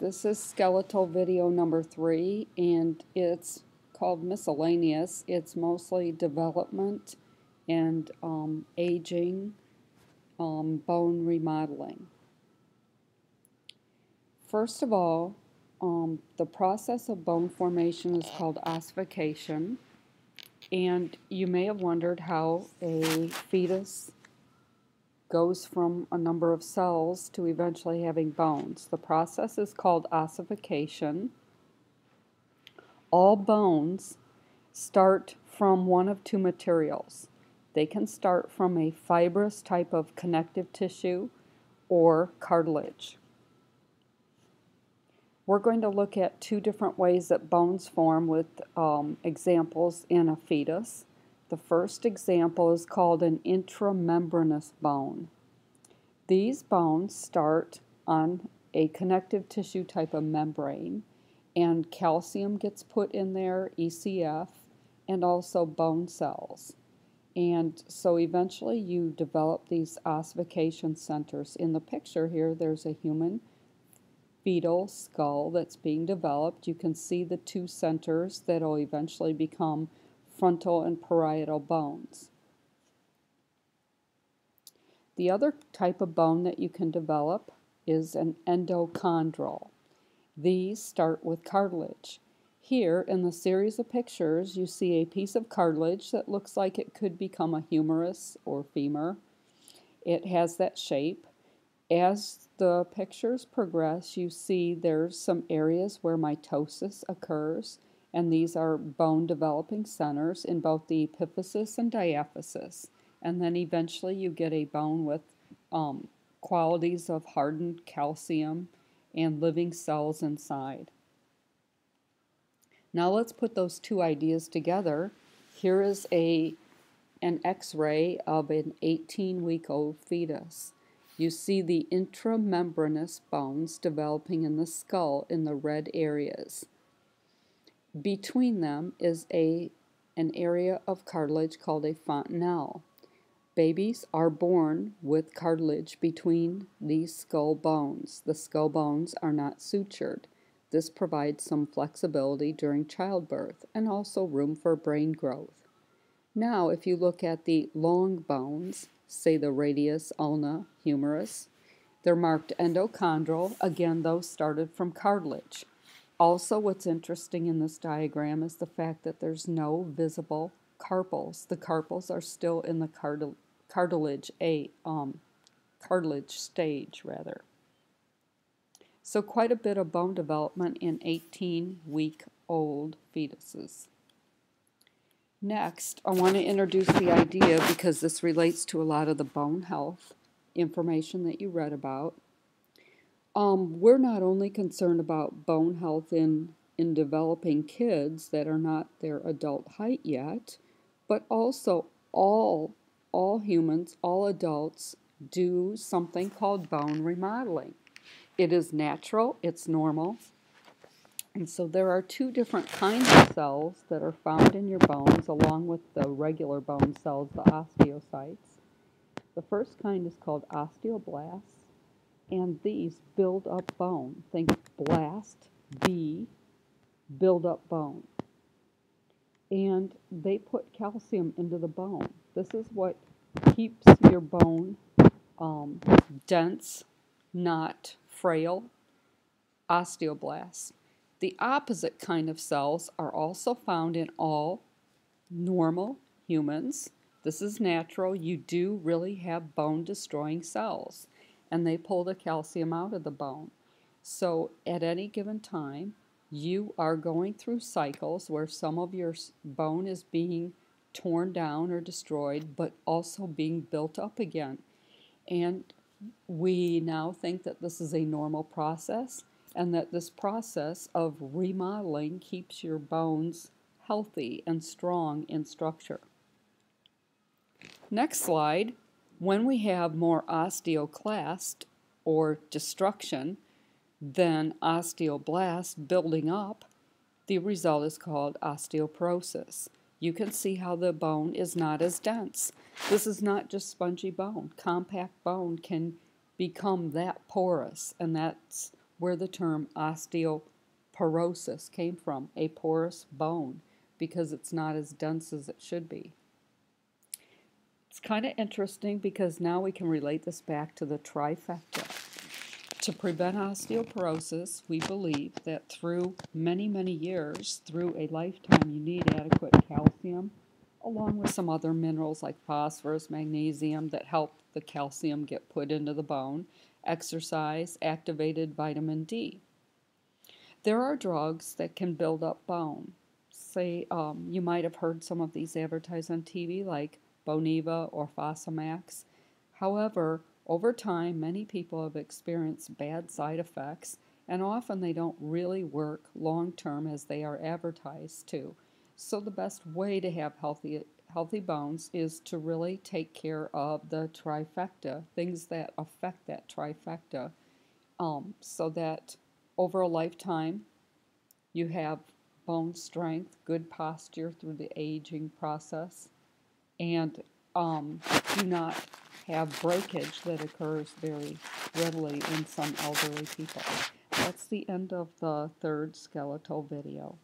This is skeletal video number 3, and it's called miscellaneous. It's mostly development and aging, bone remodeling. First of all, the process of bone formation is called ossification, and you may have wondered how a fetus goes from a number of cells to eventually having bones. The process is called ossification. All bones start from one of two materials. They can start from a fibrous type of connective tissue or cartilage. We're going to look at two different ways that bones form with examples in a fetus. The first example is called an intramembranous bone. These bones start on a connective tissue type of membrane, and calcium gets put in there, ECF, and also bone cells. And so eventually you develop these ossification centers. In the picture here, there's a human fetal skull that's being developed. You can see the two centers that will eventually become frontal and parietal bones. The other type of bone that you can develop is an endochondral. These start with cartilage. Here in the series of pictures you see a piece of cartilage that looks like it could become a humerus or femur. It has that shape. As the pictures progress, you see there's some areas where mitosis occurs, and these are bone developing centers in both the epiphysis and diaphysis. And then eventually you get a bone with qualities of hardened calcium and living cells inside. Now let's put those two ideas together. Here is an X-ray of an 18-week-old fetus. You see the intramembranous bones developing in the skull in the red areas. Between them is an area of cartilage called a fontanelle. Babies are born with cartilage between these skull bones. The skull bones are not sutured. This provides some flexibility during childbirth and also room for brain growth. Now, if you look at the long bones, say the radius, ulna, humerus, they're marked endochondral. Again, those started from cartilage. Also, what's interesting in this diagram is the fact that there's no visible carpals. The carpals are still in the cartilage stage, rather. So quite a bit of bone development in 18-week-old fetuses. Next, I want to introduce the idea, because this relates to a lot of the bone health information that you read about. We're not only concerned about bone health in developing kids that are not their adult height yet, but also all humans, all adults, do something called bone remodeling. It is natural, it's normal, and so there are two different kinds of cells that are found in your bones along with the regular bone cells, the osteocytes. The first kind is called osteoblasts, and these build up bone. Think blast, B, build up bone. And they put calcium into the bone. This is what keeps your bone dense, not frail. Osteoblasts. The opposite kind of cells are also found in all normal humans. This is natural. You do really have bone-destroying cells, and they pull the calcium out of the bone. So at any given time, you are going through cycles where some of your bone is being torn down or destroyed, but also being built up again. And we now think that this is a normal process, and that this process of remodeling keeps your bones healthy and strong in structure. Next slide. When we have more osteoclast, or destruction, than osteoblast building up, the result is called osteoporosis. You can see how the bone is not as dense. This is not just spongy bone. Compact bone can become that porous, and that's where the term osteoporosis came from, a porous bone, because it's not as dense as it should be. It's kind of interesting because now we can relate this back to the trifecta. To prevent osteoporosis, we believe that through many, many years, through a lifetime, you need adequate calcium, along with some other minerals like phosphorus, magnesium that help the calcium get put into the bone, exercise, activated vitamin D. There are drugs that can build up bone. Say, you might have heard some of these advertised on TV, like Boniva or Fosamax. However, over time, many people have experienced bad side effects, and often they don't really work long term as they are advertised to. So the best way to have healthy bones is to really take care of the trifecta, things that affect that trifecta, so that over a lifetime you have bone strength, good posture through the aging process, and do not have breakage that occurs very readily in some elderly people. That's the end of the third skeletal video.